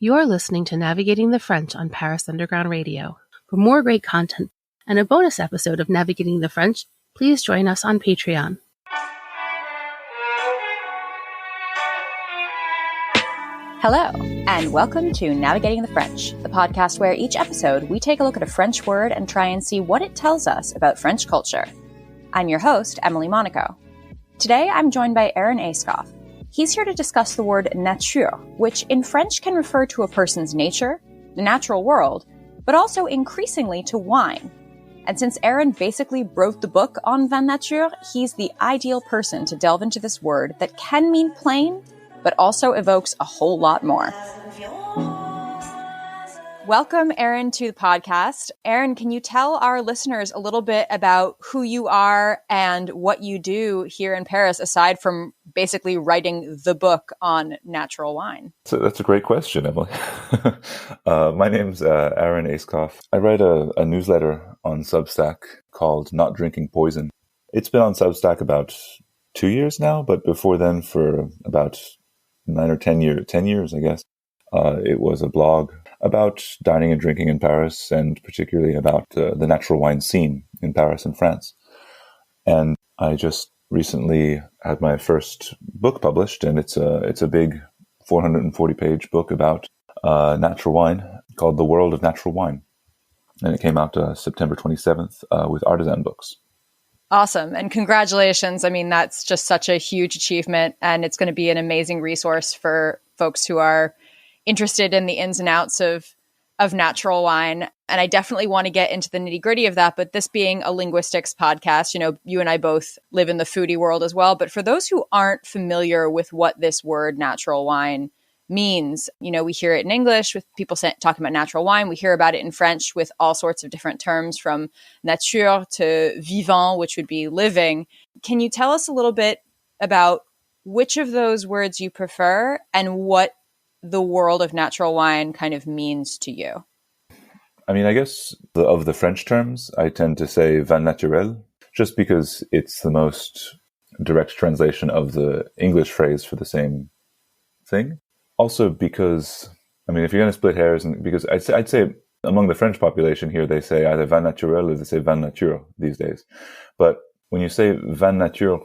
You're listening to Navigating the French on Paris Underground Radio. For more great content and a bonus episode of Navigating the French, please join us on Patreon. Hello, and welcome to Navigating the French, the podcast where each episode we take a look at a French word and try and see what it tells us about French culture. I'm your host, Emily Monaco. Today, I'm joined by Aaron Ayscough. He's here to discuss the word nature, which in French can refer to a person's nature, the natural world, but also increasingly to wine. And since Aaron basically wrote the book on vin nature, he's the ideal person to delve into this word that can mean plain, but also evokes a whole lot more. Welcome, Aaron, to the podcast. Aaron, can you tell our listeners a little bit about who you are and what you do here in Paris, aside from basically writing the book on natural wine? So that's a great question, Emily. My name's Aaron Ayscough. I write a newsletter on Substack called Not Drinking Poison. It's been on Substack about 2 years now, but before then for about 9 or 10 years, I guess. It was a blog about dining and drinking in Paris, and particularly about the natural wine scene in Paris and France. And I just recently had my first book published, and it's a big 440-page book about natural wine called The World of Natural Wine. And it came out September 27th with Artisan Books. Awesome. And congratulations. I mean, that's just such a huge achievement, and it's going to be an amazing resource for folks who are interested in the ins and outs of natural wine. And I definitely want to get into the nitty gritty of that. But this being a linguistics podcast, you know, you and I both live in the foodie world as well. But for those who aren't familiar with what this word natural wine means, you know, we hear it in English with people talking about natural wine. We hear about it in French with all sorts of different terms, from nature to vivant, which would be living. Can you tell us a little bit about which of those words you prefer and what the world of natural wine kind of means to you? I mean, I guess of the French terms, I tend to say vin naturel, just because it's the most direct translation of the English phrase for the same thing. Also because, I mean, if you're going to split hairs, and because I'd say among the French population here, they say either vin naturel or they say vin nature these days. But when you say vin nature,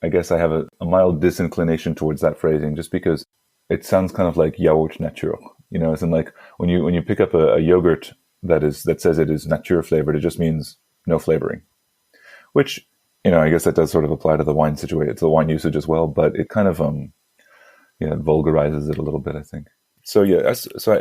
I guess I have a mild disinclination towards that phrasing, just because it sounds kind of like yaourt nature, you know, as in like when you pick up a yogurt that says it is nature flavored, it just means no flavoring, which, you know, I guess that does sort of apply to the wine situation, to the wine usage as well, but it kind of, vulgarizes it a little bit, I think. So yeah,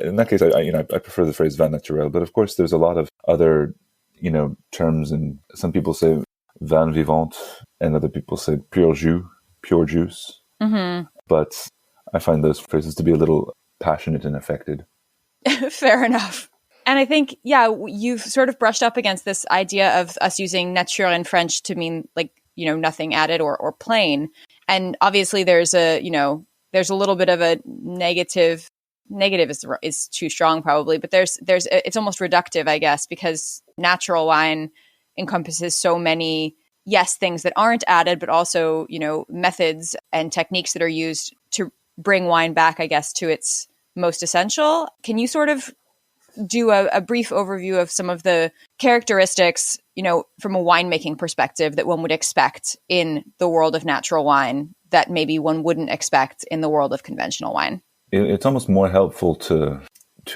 in that case, I prefer the phrase vin naturel, but of course there's a lot of other, you know, terms, and some people say vin vivant and other people say pur jus, pure juice. Mm-hmm. But I find those phrases to be a little passionate and affected. Fair enough. And I think, yeah, you've sort of brushed up against this idea of us using nature in French to mean, like, you know, nothing added or plain. And obviously there's a little bit of a negative is too strong probably, but it's almost reductive, I guess, because natural wine encompasses so many, yes, things that aren't added, but also, you know, methods and techniques that are used to bring wine back, I guess, to its most essential. Can you sort of do a brief overview of some of the characteristics, you know, from a winemaking perspective that one would expect in the world of natural wine that maybe one wouldn't expect in the world of conventional wine? It's almost more helpful to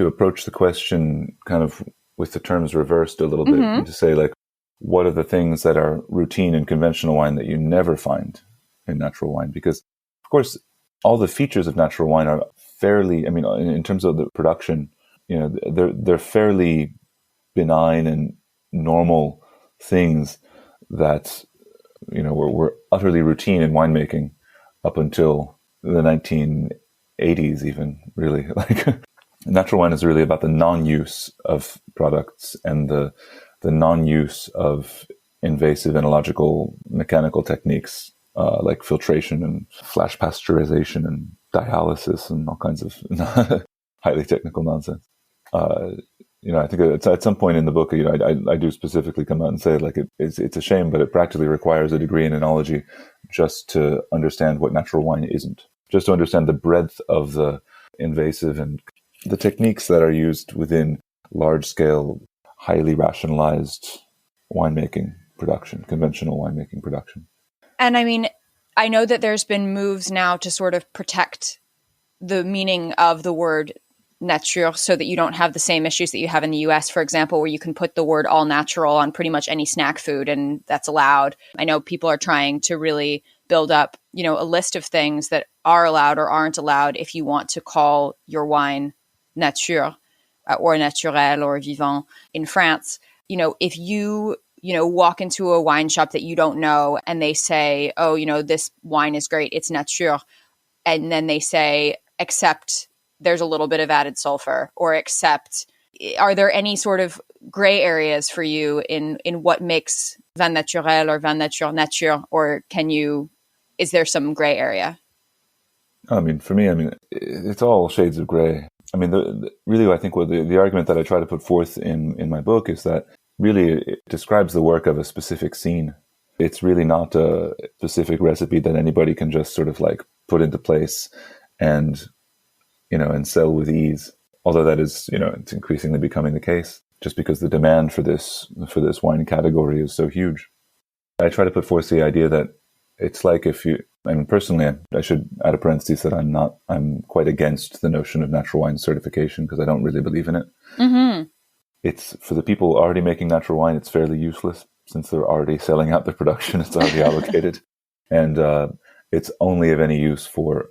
approach the question kind of with the terms reversed a little bit, and to say, like, what are the things that are routine in conventional wine that you never find in natural wine? Because, of course, all the features of natural wine are fairly, I mean, in terms of the production, you know, they're fairly benign and normal things that, you know, were utterly routine in winemaking up until the 1980s even, really. Like, natural wine is really about the non-use of products and the non-use of invasive enological mechanical techniques like filtration and flash pasteurization and dialysis and all kinds of highly technical nonsense. I think at some point in the book, I do specifically come out and say, like, it's a shame, but it practically requires a degree in enology just to understand what natural wine isn't, just to understand the breadth of the invasive and the techniques that are used within large-scale, highly rationalized winemaking production, conventional winemaking production. And I mean, I know that there's been moves now to sort of protect the meaning of the word nature so that you don't have the same issues that you have in the US, for example, where you can put the word all natural on pretty much any snack food and that's allowed. I know people are trying to really build up, a list of things that are allowed or aren't allowed if you want to call your wine nature or naturel or vivant in France. If you walk into a wine shop that you don't know and they say, oh, this wine is great, it's nature. And then they say, except there's a little bit of added sulfur, or except, are there any sort of gray areas for you in what makes vin naturel or vin nature, or is there some gray area? I mean, for me, it's all shades of gray. I mean, really, I think the argument that I try to put forth in my book is that really it describes the work of a specific scene. It's really not a specific recipe that anybody can just sort of like put into place and sell with ease. Although that is, it's increasingly becoming the case just because the demand for this wine category is so huge. I try to put forth the idea that it's like personally, I should add a parenthesis that I'm quite against the notion of natural wine certification because I don't really believe in it. Mm-hmm. It's for the people already making natural wine, it's fairly useless since they're already selling out their production. It's already allocated. And it's only of any use for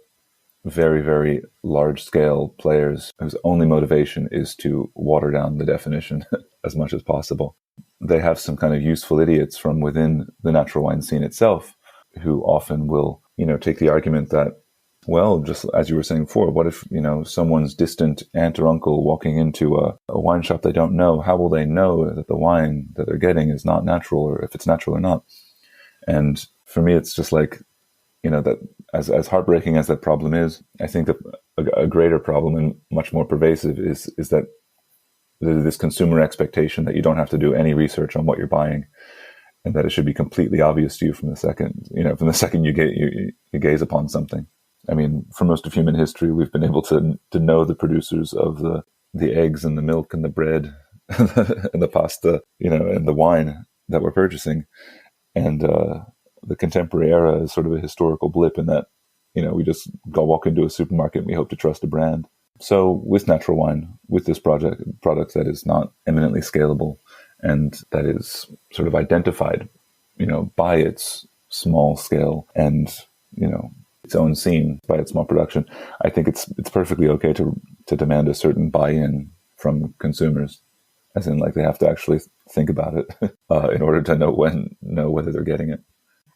very, very large-scale players whose only motivation is to water down the definition as much as possible. They have some kind of useful idiots from within the natural wine scene itself who often will, take the argument that, well, just as you were saying before, what if, someone's distant aunt or uncle walking into a wine shop they don't know, how will they know that the wine that they're getting is not natural or if it's natural or not? And for me, it's just like, that as heartbreaking as that problem is, I think that a greater problem and much more pervasive is that there's this consumer expectation that you don't have to do any research on what you're buying, and that it should be completely obvious to you from the second you gaze upon something. I mean, for most of human history, we've been able to know the producers of the eggs and the milk and the bread and the pasta, and the wine that we're purchasing, and the contemporary era is sort of a historical blip in that, we just walk into a supermarket and we hope to trust a brand. So with natural wine, with this product that is not eminently scalable and that is sort of identified, by its small scale and, its own scene, by its small production, I think it's perfectly okay to demand a certain buy-in from consumers, as in like they have to actually think about it in order to know whether they're getting it.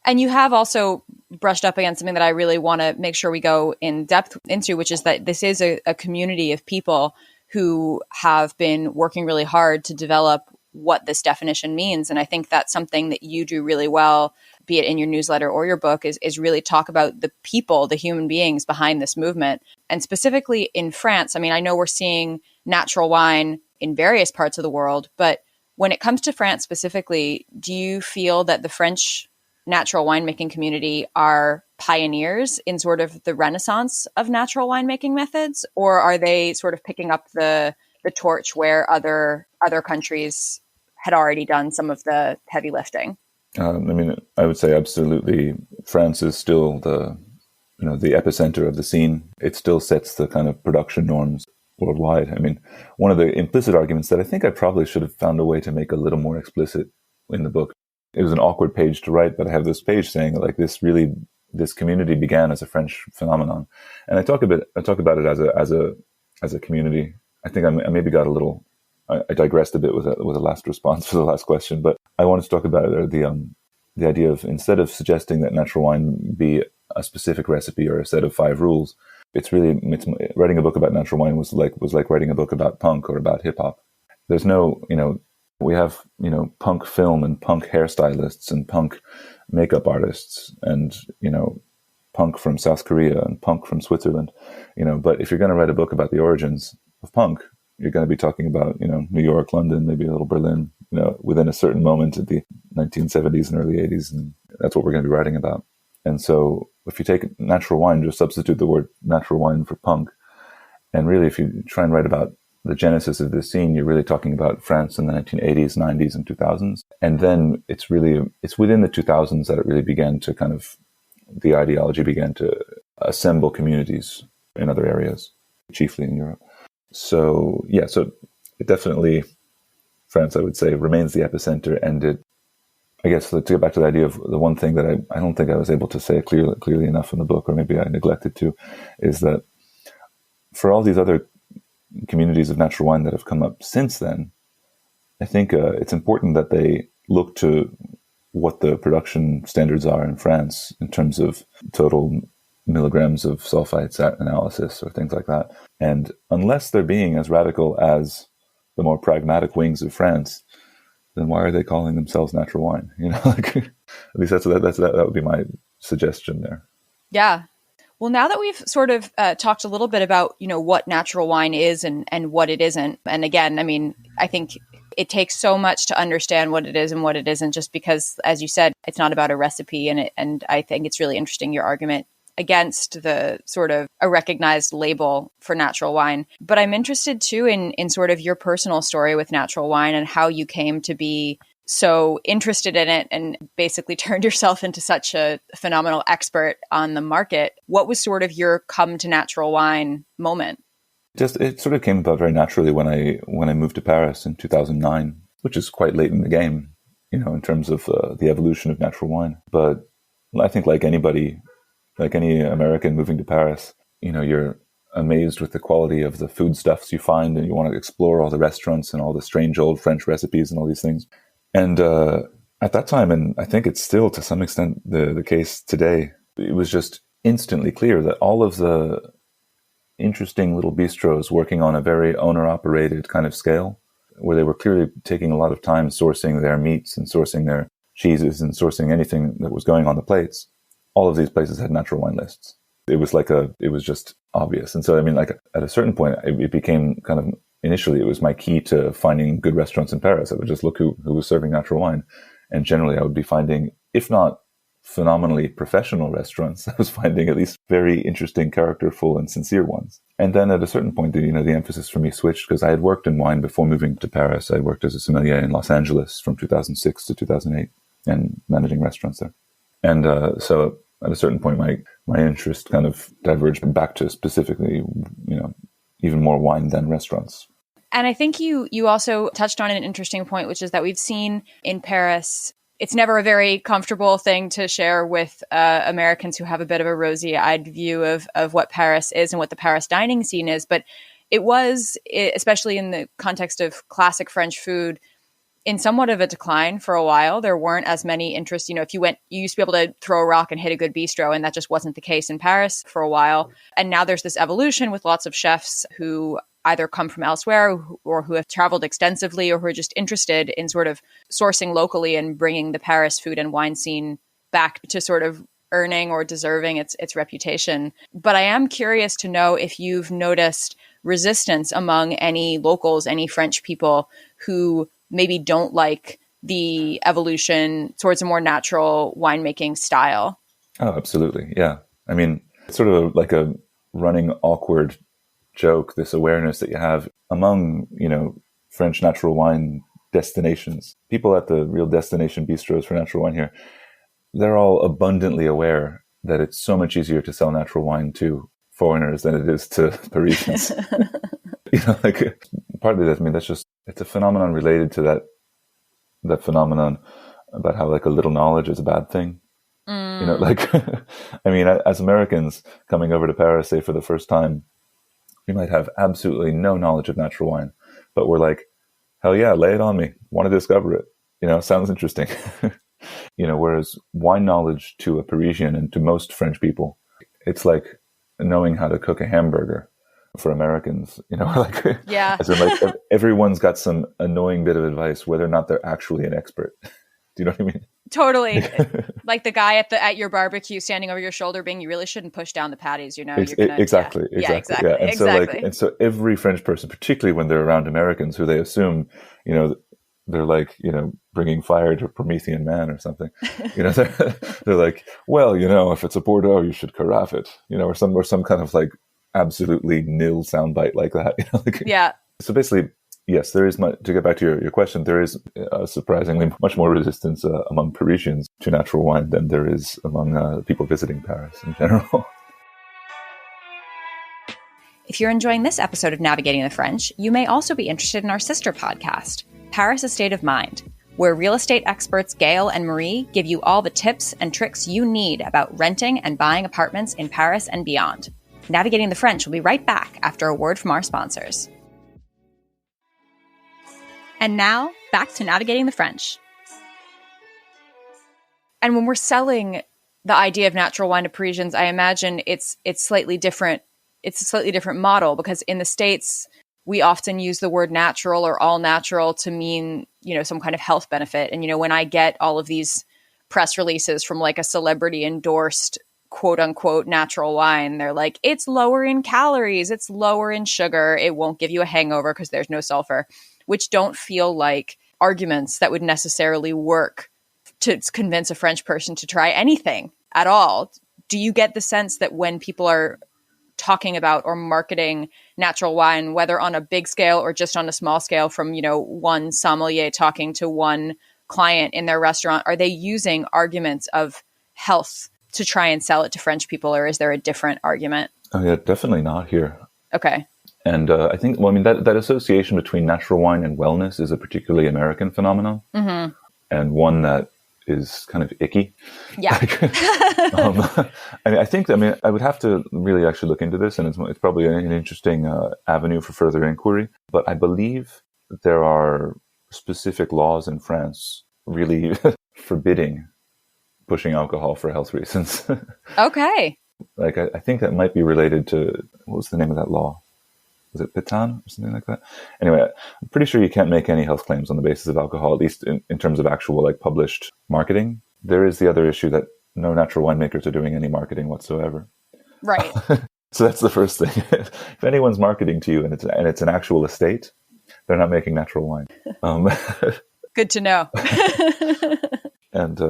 And you have also brushed up against something that I really want to make sure we go in depth into, which is that this is a community of people who have been working really hard to develop what this definition means. And I think that's something that you do really well, be it in your newsletter or your book, is really talk about the people, the human beings behind this movement. And specifically in France, I know we're seeing natural wine in various parts of the world, but when it comes to France specifically, do you feel that the French natural winemaking community are pioneers in sort of the renaissance of natural winemaking methods, or are they sort of picking up the torch where other countries had already done some of the heavy lifting? I would say absolutely. France is still the epicenter of the scene. It still sets the kind of production norms worldwide. One of the implicit arguments that I think I probably should have found a way to make a little more explicit in the book. It was an awkward page to write, but I have this page saying that, like, this community began as a French phenomenon, and I talk about it as a community. I think I maybe got a little. I digressed a bit with a last response for the last question, but I wanted to talk about the idea of, instead of suggesting that natural wine be a specific recipe or a set of 5 rules, it's writing a book about natural wine was like writing a book about punk or about hip hop. There's no, we have, punk film and punk hairstylists and punk makeup artists and, punk from South Korea and punk from Switzerland, but if you're going to write a book about the origins of punk, you're going to be talking about, New York, London, maybe a little Berlin, within a certain moment of the 1970s and early 80s. And that's what we're going to be writing about. And so if you take natural wine, just substitute the word natural wine for punk, And really, if you try and write about the genesis of this scene, you're really talking about France in the 1980s, 90s, and 2000s. And then it's within the 2000s that it really began to the ideology began to assemble communities in other areas, chiefly in Europe. So it definitely, France, I would say, remains the epicenter. And I guess to get back to the idea of the one thing that I don't think I was able to say clearly enough in the book, or maybe I neglected to, is that for all these other communities of natural wine that have come up since then, I think it's important that they look to what the production standards are in France in terms of total milligrams of sulfites at analysis or things like that. And unless they're being as radical as the more pragmatic wings of France, then why are they calling themselves natural wine? At least that would be my suggestion there. Yeah. Well, now that we've sort of talked a little bit about, what natural wine is and what it isn't. And again, I mean, I think it takes so much to understand what it is and what it isn't, just because, as you said, it's not about a recipe. And I think it's really interesting, your argument against the sort of a recognized label for natural wine. But I'm interested too in sort of your personal story with natural wine and how you came to be so interested in it and basically turned yourself into such a phenomenal expert on the market. What was sort of your come to natural wine moment? It sort of came about very naturally when I moved to Paris in 2009, which is quite late in the game, in terms of the evolution of natural wine. But I think like anybody, like any American moving to Paris, you're amazed with the quality of the foodstuffs you find, and you want to explore all the restaurants and all the strange old French recipes and all these things. And at that time, and I think it's still to some extent the case today, it was just instantly clear that all of the interesting little bistros working on a very owner-operated kind of scale, where they were clearly taking a lot of time sourcing their meats and sourcing their cheeses and sourcing anything that was going on the plates, all of these places had natural wine lists. It was just obvious. And so, I mean, like at a certain point, it became kind of, initially, it was my key to finding good restaurants in Paris. I would just look who was serving natural wine. And generally, I would be finding, if not phenomenally professional restaurants, I was finding at least very interesting, characterful, and sincere ones. And then at a certain point, the emphasis for me switched, because I had worked in wine before moving to Paris. I worked as a sommelier in Los Angeles from 2006 to 2008 and managing restaurants there. And so at a certain point, my interest kind of diverged back to specifically, even more wine than restaurants. And I think you also touched on an interesting point, which is that we've seen in Paris, it's never a very comfortable thing to share with Americans who have a bit of a rosy-eyed view of what Paris is and what the Paris dining scene is. But it was, especially in the context of classic French food, in somewhat of a decline for a while. There weren't as many interests. If you used to be able to throw a rock and hit a good bistro, and that just wasn't the case in Paris for a while. And now there's this evolution with lots of chefs who either come from elsewhere or who have traveled extensively or who are just interested in sort of sourcing locally and bringing the Paris food and wine scene back to sort of earning or deserving its reputation. But I am curious to know if you've noticed resistance among any locals, any French people who maybe don't like the evolution towards a more natural winemaking style. Oh, absolutely. Yeah. I mean, it's sort of like a running awkward joke, this awareness that you have among, French natural wine destinations. People at the real destination bistros for natural wine here, they're all abundantly aware that it's so much easier to sell natural wine to foreigners than it is to Parisians. Partly that, I mean, it's a phenomenon related to that phenomenon about how like a little knowledge is a bad thing. I mean, as Americans coming over to Paris, say for the first time, we might have absolutely no knowledge of natural wine, but we're like, hell yeah, lay it on me. Want to discover it. Sounds interesting. Whereas wine knowledge to a Parisian and to most French people, it's like knowing how to cook a hamburger for Americans, yeah. As in, like, everyone's got some annoying bit of advice, whether or not they're actually an expert. Do you know what I mean? Totally. Like the guy at your barbecue standing over your sholdering, being, you really shouldn't push down the patties, Exactly. Yeah, exactly. Yeah. And so every French person, particularly when they're around Americans who they assume, they're like, bringing fire to a Promethean man or something, they're like, well, if it's a Bordeaux, you should carafe it, or some kind of like absolutely nil soundbite like that. Yeah. So basically, yes, there is to get back to your question, there is surprisingly much more resistance among Parisians to natural wine than there is among people visiting Paris in general. If you're enjoying this episode of Navigating the French, you may also be interested in our sister podcast, Paris: A State of Mind, where real estate experts Gail and Marie give you all the tips and tricks you need about renting and buying apartments in Paris and beyond. Navigating the French will be right back after a word from our sponsors. And now, back to Navigating the French. And when we're selling the idea of natural wine to Parisians, I imagine it's slightly different. It's a slightly different model, because in the States, we often use the word natural or all natural to mean, some kind of health benefit. And, when I get all of these press releases from like a celebrity endorsed quote unquote natural wine, they're like, it's lower in calories, it's lower in sugar, it won't give you a hangover because there's no sulfur, which don't feel like arguments that would necessarily work to convince a French person to try anything at all. Do you get the sense that when people are talking about or marketing natural wine, whether on a big scale or just on a small scale, from, one sommelier talking to one client in their restaurant, are they using arguments of health to try and sell it to French people, or is there a different argument? Oh yeah, definitely not here. Okay. And I think, that association between natural wine and wellness is a particularly American phenomenon, and one that is kind of icky. Yeah. I would have to really actually look into this, and it's probably an interesting avenue for further inquiry. But I believe there are specific laws in France really forbidding pushing alcohol for health reasons. Okay. I think that might be related to, what was the name of that law? Was it Pétain or something like that? Anyway, I'm pretty sure you can't make any health claims on the basis of alcohol, at least in terms of actual published marketing. There is the other issue that no natural winemakers are doing any marketing whatsoever. Right. So that's the first thing. If anyone's marketing to you and it's an actual estate, they're not making natural wine. Good to know. And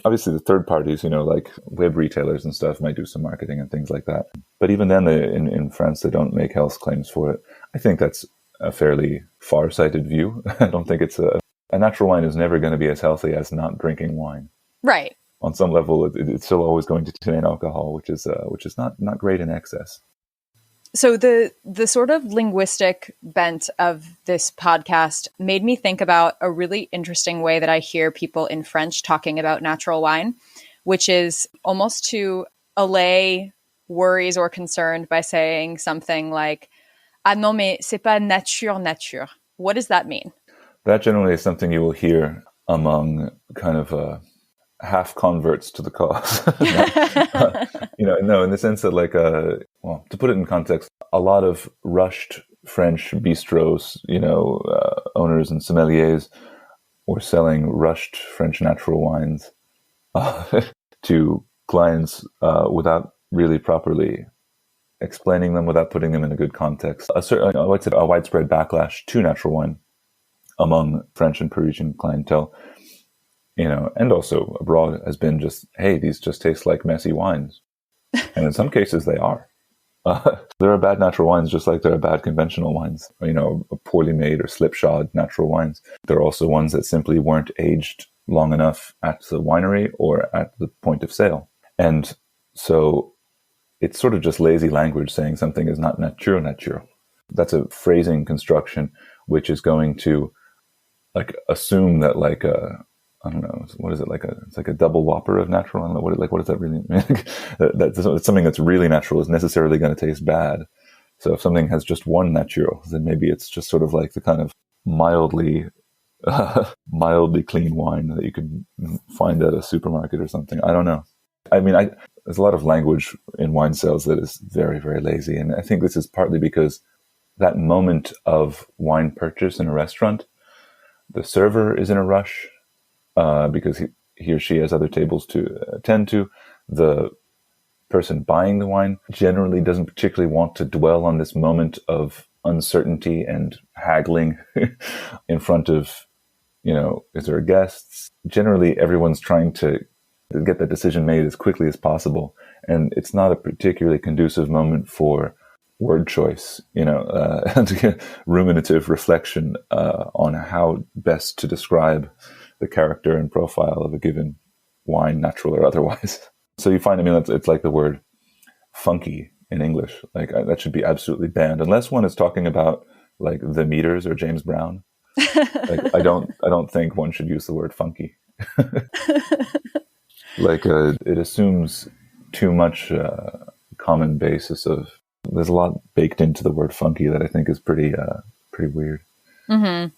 obviously the third parties, like web retailers and stuff might do some marketing and things like that. But even then, in France, they don't make health claims for it. I think that's a fairly far-sighted view. I don't think it's a natural wine is never going to be as healthy as not drinking wine. Right. On some level, it's still always going to contain alcohol, which is not great in excess. So the sort of linguistic bent of this podcast made me think about a really interesting way that I hear people in French talking about natural wine, which is almost to allay worries or concern by saying something like, "Ah non, mais c'est pas nature." What does that mean? That generally is something you will hear among kind of half converts to the cause. In the sense that to put it in context, a lot of rushed French bistros, owners and sommeliers were selling rushed French natural wines to clients without really properly explaining them, without putting them in a good context. A widespread backlash to natural wine among French and Parisian clientele, and also abroad, has been just, hey, these just taste like messy wines. And in some cases they are. There are bad natural wines just like there are bad conventional wines, poorly made or slipshod natural wines. There are also ones that simply weren't aged long enough at the winery or at the point of sale. And so it's sort of just lazy language saying something is not nature. That's a phrasing construction which is going to assume that I don't know, what is it, it's like a double whopper of natural? I don't know, what does that really mean? That something that's really natural is necessarily going to taste bad. So if something has just one natural, then maybe it's just sort of like the kind of mildly clean wine that you could find at a supermarket or something. I don't know. There's a lot of language in wine sales that is very, very lazy. And I think this is partly because that moment of wine purchase in a restaurant, the server is in a rush, because he or she has other tables to attend to. The person buying the wine generally doesn't particularly want to dwell on this moment of uncertainty and haggling in front of, is there guests? Generally, everyone's trying to get that decision made as quickly as possible. And it's not a particularly conducive moment for, word choice, and ruminative reflection on how best to describe the character and profile of a given wine, natural or otherwise. So you find, it's like the word funky in English. Like that should be absolutely banned unless one is talking about like the Meters or James Brown. Like I don't think one should use the word funky. Like it assumes too much common basis of. There's a lot baked into the word funky that I think is pretty weird. Mm-hmm.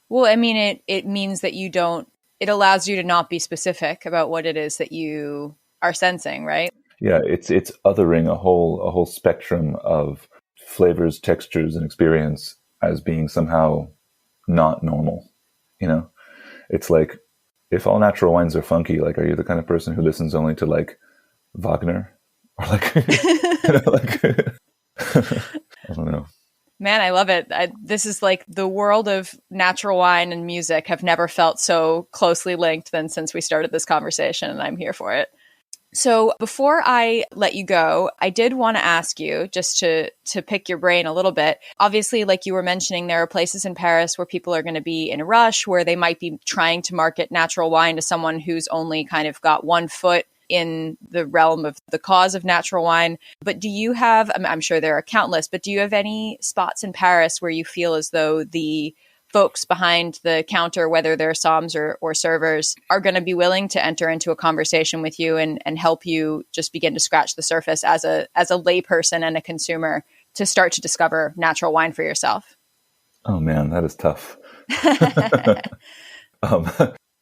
Well, I mean, it means that it allows you to not be specific about what it is that you are sensing, right? Yeah, it's othering a whole spectrum of flavors, textures, and experience as being somehow not normal. It's like, if all natural wines are funky, like, are you the kind of person who listens only to like Wagner? Or like, I don't know. Man, I love it. This is like the world of natural wine and music have never felt so closely linked than since we started this conversation, and I'm here for it. So before I let you go, I did want to ask you, just to pick your brain a little bit. Obviously, like you were mentioning, there are places in Paris where people are going to be in a rush, where they might be trying to market natural wine to someone who's only kind of got one foot in the realm of the cause of natural wine. But do you have, I'm sure there are countless, but do you have any spots in Paris where you feel as though the folks behind the counter, whether they're somms or servers, are going to be willing to enter into a conversation with you and help you just begin to scratch the surface as a layperson and a consumer to start to discover natural wine for yourself? Oh man, that is tough.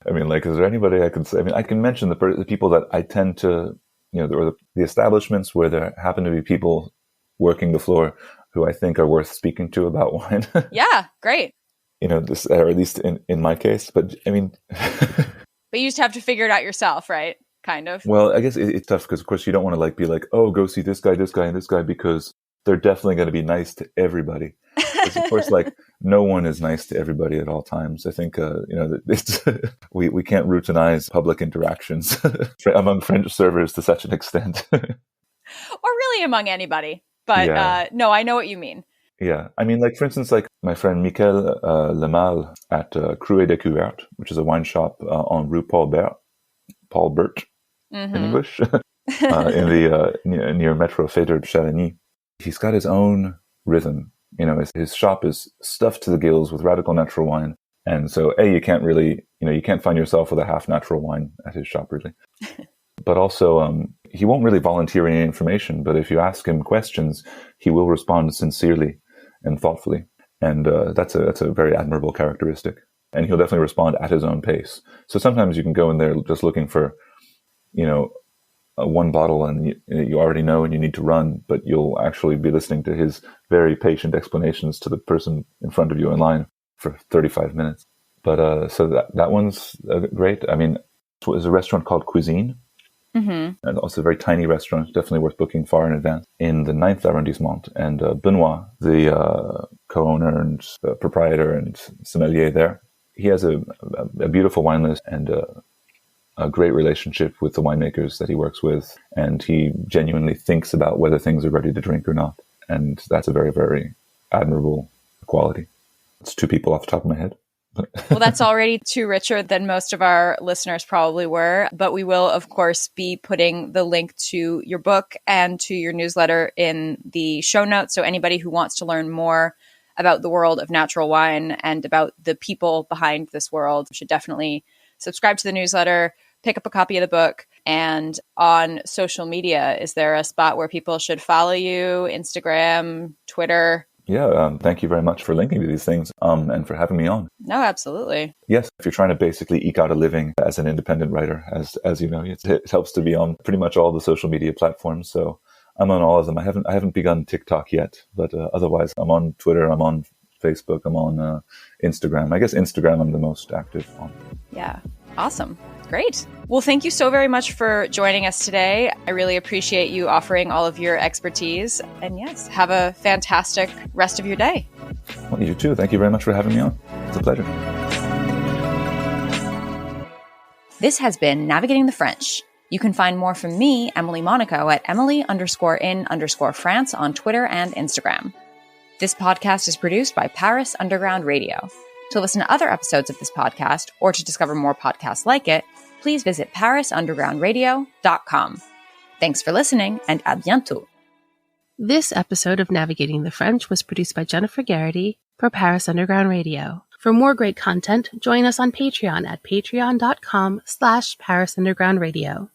Is there anybody I can say? I can mention the people that I tend to, or the establishments where there happen to be people working the floor who I think are worth speaking to about wine. Yeah, great. This, or at least in my case, but but you just have to figure it out yourself, right? Kind of. Well, I guess it's tough because, of course, you don't want to be like, oh, go see this guy, and this guy, because they're definitely going to be nice to everybody. Because, of course, no one is nice to everybody at all times. I think, it's we can't routinize public interactions among French servers to such an extent. Or really among anybody. But yeah. No, I know what you mean. Yeah. For instance, my friend Michael Lemal at Cru et Découverte, which is a wine shop on Rue Paul Bert in English, in the near Metro Fédère de Chaligny. He's got his own rhythm. His shop is stuffed to the gills with radical natural wine. And so, you can't really, you can't find yourself with a half natural wine at his shop, really. But also, he won't really volunteer any information, but if you ask him questions, he will respond sincerely and thoughtfully. And that's a very admirable characteristic. And he'll definitely respond at his own pace. So sometimes you can go in there just looking for, one bottle and you already know and you need to run, but you'll actually be listening to his very patient explanations to the person in front of you in line for 35 minutes. But so that one's great. There's a restaurant called Cuisine. And also a very tiny restaurant, definitely worth booking far in advance, in the 9th arrondissement. And Benoit, the co-owner and proprietor and sommelier there, he has a beautiful wine list and a great relationship with the winemakers that he works with. And he genuinely thinks about whether things are ready to drink or not. And that's a very, very admirable quality. It's two people off the top of my head. Well, that's already too richer than most of our listeners probably were. But we will, of course, be putting the link to your book and to your newsletter in the show notes. So anybody who wants to learn more about the world of natural wine and about the people behind this world should definitely subscribe to the newsletter, pick up a copy of the book. And on social media, is there a spot where people should follow you? Instagram, Twitter? Yeah, thank you very much for linking to these things and for having me on. No, absolutely. Yes, if you're trying to basically eke out a living as an independent writer, as you know, it helps to be on pretty much all the social media platforms. So I'm on all of them. I haven't begun TikTok yet, but otherwise I'm on Twitter, I'm on Facebook, I'm on Instagram. I guess Instagram I'm the most active on. Yeah, awesome. Great. Well, thank you so very much for joining us today. I really appreciate you offering all of your expertise. And yes, have a fantastic rest of your day. Well, you too. Thank you very much for having me on. It's a pleasure. This has been Navigating the French. You can find more from me, Emily Monaco, at Emily_in_France on Twitter and Instagram. This podcast is produced by Paris Underground Radio. To listen to other episodes of this podcast, or to discover more podcasts like it, please visit parisundergroundradio.com. Thanks for listening, and à bientôt. This episode of Navigating the French was produced by Jennifer Garrity for Paris Underground Radio. For more great content, join us on Patreon at patreon.com/Paris Underground Radio.